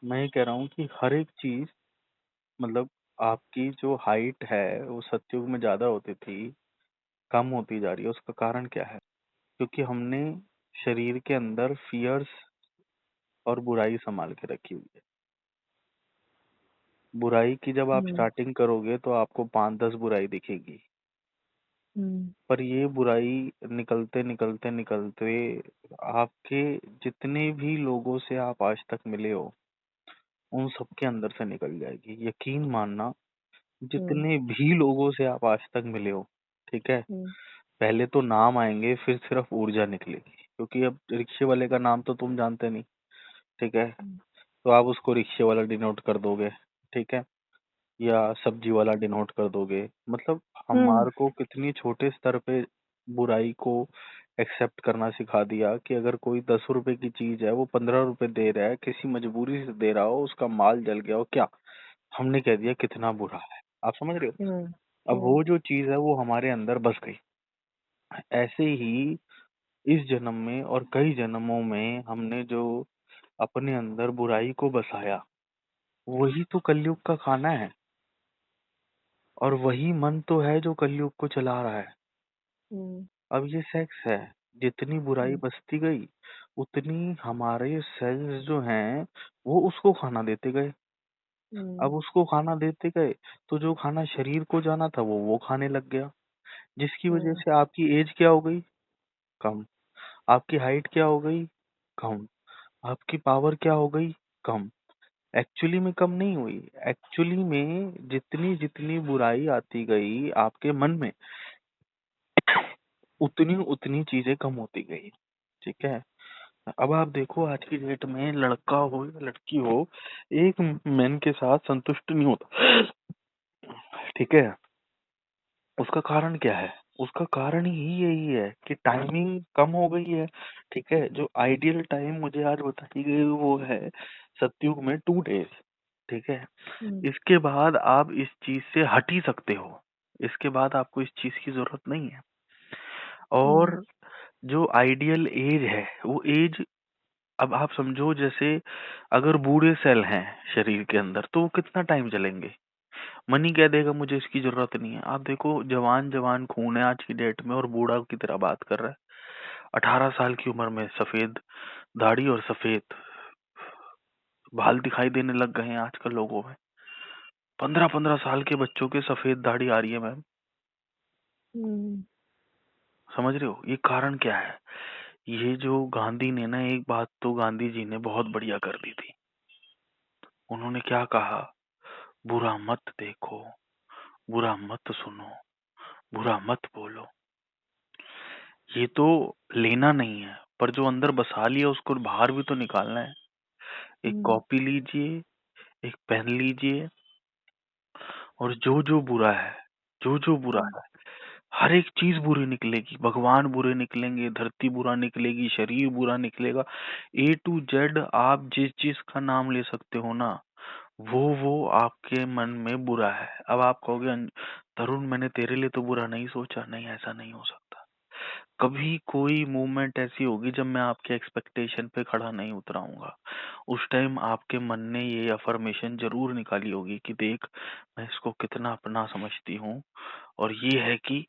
मैं ये कह रहा हूँ कि हर एक चीज, मतलब आपकी जो हाइट है वो सतयुग में ज्यादा होती थी, कम होती जा रही है। उसका कारण क्या है? क्योंकि हमने शरीर के अंदर फियर्स और बुराई संभाल के रखी हुई है। बुराई की जब आप हम्म। स्टार्टिंग करोगे तो आपको 5-10 बुराई दिखेगी, हम्म। पर ये बुराई निकलते निकलते निकलते आपके जितने भी लोगों से आप आज तक मिले हो उन सबके अंदर से निकल जाएगी। यकीन मानना, हम्म। जितने भी लोगों से आप आज तक मिले हो, ठीक है, हम्म। पहले तो नाम आएंगे, फिर सिर्फ ऊर्जा निकलेगी। क्योंकि अब रिक्शे वाले का नाम तो तुम जानते नहीं, ठीक है, तो आप उसको रिक्शे वाला डिनोट कर दोगे, ठीक है, या सब्जी वाला डिनोट कर दोगे। मतलब हम्म। हमारे को कितनी छोटे स्तर पे बुराई को एक्सेप्ट करना सिखा दिया कि अगर कोई 10 रुपए की चीज है वो 15 रुपए दे रहा है, किसी मजबूरी से दे रहा हो, उसका माल जल गया हो, क्या हमने कह दिया कितना बुरा है। आप समझ रहे हो? हम्म। अब वो जो चीज है वो हमारे अंदर बस गई। ऐसे ही इस जन्म में और कई जन्मों में हमने जो अपने अंदर बुराई को बसाया, वही तो कलयुग का खाना है। और वही मन तो है जो कलयुग को चला रहा है। हम्म। अब ये सेक्स है, जितनी बुराई हम्म। बसती गई उतनी हमारे सेल्स जो हैं वो उसको खाना देते गए। हम्म। अब उसको खाना देते गए तो जो खाना शरीर को जाना था वो खाने लग गया, जिसकी वजह हम्म। से आपकी एज क्या हो गई? कम। आपकी हाइट क्या हो गई? कम। आपकी पावर क्या हो गई? कम। एक्चुअली में कम नहीं हुई। एक्चुअली में जितनी जितनी बुराई आती गई आपके मन में, उतनी उतनी चीजें कम होती गई। ठीक है। अब आप देखो आज की डेट में लड़का हो या लड़की हो, एक मैन के साथ संतुष्ट नहीं होता। ठीक है। उसका कारण क्या है? उसका कारण ही यही है कि टाइमिंग कम हो गई है। ठीक है। जो आइडियल टाइम मुझे आज बताई गई वो है सतयुग में 2 डेज। ठीक है। हम्म। इसके बाद आप इस चीज से हट ही सकते हो। इसके बाद आपको इस चीज की जरूरत नहीं है। हम्म। और जो आइडियल एज है वो एज, अब आप समझो जैसे अगर बूढ़े सेल हैं शरीर के अंदर तो वो कितना टाइम चलेंगे? मन ही कह देगा मुझे इसकी जरूरत नहीं है। आप देखो जवान जवान खून है आज की डेट में और बूढ़ा की तरह बात कर रहा है। 18 साल की उम्र में सफेद दाढ़ी और सफेद बाल दिखाई देने लग गए हैं आजकल लोगों में। 15-15 साल के बच्चों के सफेद दाढ़ी आ रही है मैम। हम्म। समझ रहे हो ये कारण क्या है? ये जो गांधी ने ना, एक बात तो गांधी जी ने बहुत बढ़िया कर दी थी। उन्होंने क्या कहा? बुरा मत देखो, बुरा मत सुनो, बुरा मत बोलो। ये तो लेना नहीं है, पर जो अंदर बसा लिया उसको बाहर भी तो निकालना है। एक हम्म। कॉपी लीजिए, एक पेन लीजिए, और जो जो बुरा है, जो जो बुरा हम्म। है, हर एक चीज बुरी निकलेगी। भगवान बुरे निकलेंगे, धरती बुरा निकलेगी, शरीर बुरा निकलेगा। A to Z आप जिस चीज का नाम ले सकते हो ना, वो आपके मन में बुरा है। अब आप कहोगे तरुण मैंने तेरे लिए तो बुरा नहीं सोचा। नहीं, ऐसा नहीं हो सकता। कभी कोई मूवमेंट ऐसी होगी जब मैं आपके एक्सपेक्टेशन पे खड़ा नहीं उतराऊंगा। उस टाइम आपके मन ने ये अफर्मेशन जरूर निकाली होगी कि देख मैं इसको कितना अपना समझती हूँ, और ये है कि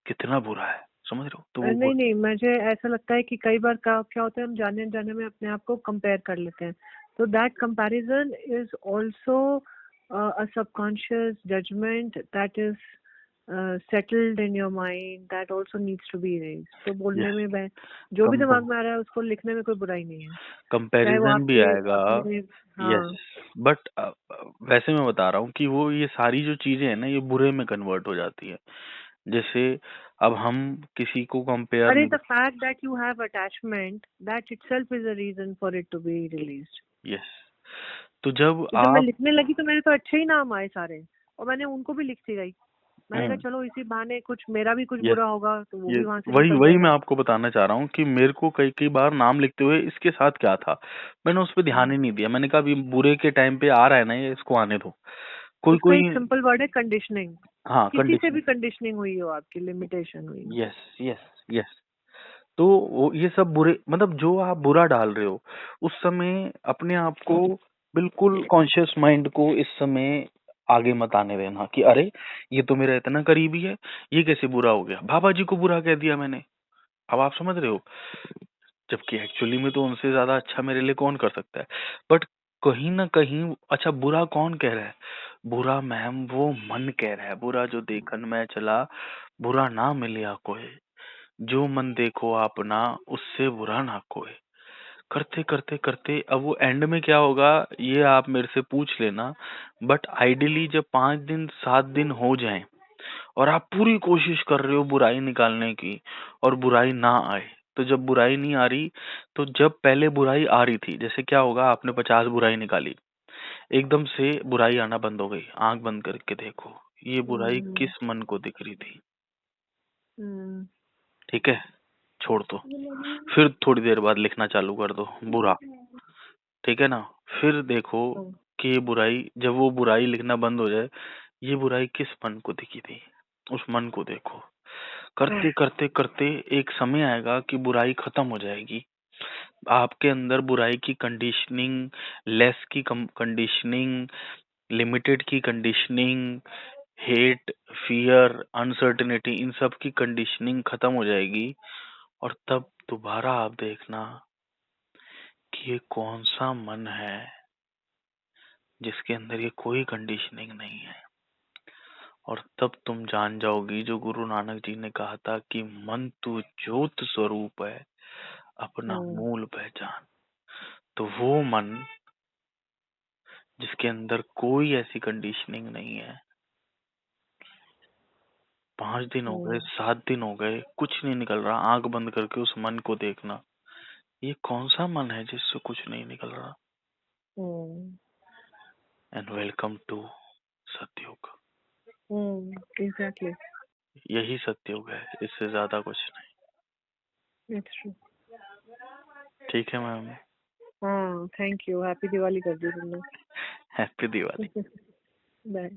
कितना बुरा है। समझ रहे हो? तो वो नहीं नहीं, मुझे ऐसा लगता है कि कई बार क्या होता है, हम जाने अनजाने में अपने आप को कंपेयर कर लेते हैं। तो that comparison is also a subconscious judgement that is settled in your mind, that also needs to be erased. तो बोलने यस, में जो भी दिमाग में आ रहा है उसको लिखने में कोई बुराई नहीं है, चाहे वो कंपैरिजन भी आपके आएगा। अपने। यस, हाँ। बट वैसे मैं बता रहा हूँ कि वो ये सारी जो चीजें हैं ना ये बुरे में कन्वर्ट हो जाती है। जैसे अब हम किसी को कंपेयर अरे, नहीं। The fact that you have attachment, that itself is a reason for it to be released. Yes, तो जब तो जब मैं आप लिखने लगी तो मेरे तो अच्छे ही नाम आए सारे, और मैंने उनको भी लिखती गई। मैंने कहा चलो इसी बहाने कुछ मेरा भी कुछ यस, बुरा होगा तो वो ये भी वहां से वही निकल वही मैं जाएगा। आपको बताना चाह रहा हूँ कि मेरे को कई कई बार नाम लिखते हुए इसके साथ क्या था, मैंने उस पर ध्यान ही नहीं दिया। मैंने कहा अभी बुरे के टाइम पे आ रहा है ना ये, इसको आने दो। कोई उसका कोई एक सिंपल वर्ड है कंडीशनिंग। हाँ, किसी से कंडीशन। भी कंडीशनिंग हुई हो, आपकी लिमिटेशन हुई हो। Yes, yes, yes. तो वो ये सब बुरे, मतलब जो आप बुरा डाल रहे हो उस समय अपने आप को बिल्कुल कॉन्शियस माइंड को इस समय आगे मत आने देना कि अरे ये तो मेरा इतना करीबी है, ये कैसे बुरा हो गया, बाबा जी को बुरा कह दिया मैंने। अब आप समझ रहे हो, जबकि एक्चुअली में तो उनसे ज्यादा अच्छा मेरे लिए कौन कर सकता है। बट कहीं ना कहीं अच्छा बुरा कौन कह रहा है? बुरा मैम वो मन कह रहा है, बुरा जो देखन में चला बुरा ना मिलिया कोई, जो मन देखो अपना उससे बुरा ना कोई। करते करते करते अब वो एंड में क्या होगा ये आप मेरे से पूछ लेना। बट आइडियली जब 5 दिन 7 दिन हो जाएं और आप पूरी कोशिश कर रहे हो बुराई निकालने की और बुराई ना आए, तो जब बुराई नहीं आ रही, तो जब पहले बुराई आ रही थी, जैसे क्या होगा, आपने 50 बुराई निकाली, एकदम से बुराई आना बंद हो गई, आंख बंद करके देखो ये बुराई हम्म किस मन को दिख रही थी। हम्म ठीक है, छोड़ दो। फिर थोड़ी देर बाद लिखना चालू कर दो बुरा। ठीक है ना? फिर देखो हम्म कि ये बुराई, जब वो बुराई लिखना बंद हो जाए, ये बुराई किस मन को दिखी थी, उस मन को देखो। करते करते करते एक समय आएगा कि बुराई खत्म हो जाएगी। आपके अंदर बुराई की कंडीशनिंग, लेस की कंडीशनिंग, लिमिटेड की कंडीशनिंग, हेट, फियर, अनसर्टेनिटी, इन सब की कंडीशनिंग खत्म हो जाएगी। और तब दोबारा आप देखना कि ये कौन सा मन है जिसके अंदर ये कोई कंडीशनिंग नहीं है। और तब तुम जान जाओगी जो गुरु नानक जी ने कहा था कि मन तू ज्योत स्वरूप है, अपना हम्म मूल पहचान। तो वो मन जिसके अंदर कोई ऐसी कंडीशनिंग नहीं है, 5 दिन हो गए, हम्म 7 दिन हो गए, कुछ नहीं निकल रहा, आंख बंद करके उस मन को देखना, ये कौन सा मन है जिससे कुछ नहीं निकल रहा। हम्म एंड वेलकम टू सतयुग। एग्जैक्टली, यही सतयुग है, इससे ज्यादा कुछ इट्स ट्रू। नहीं। ठीक है मैम। हाँ, थैंक यू, हैप्पी दिवाली कर दी तुमने। हैप्पी दिवाली। बाय।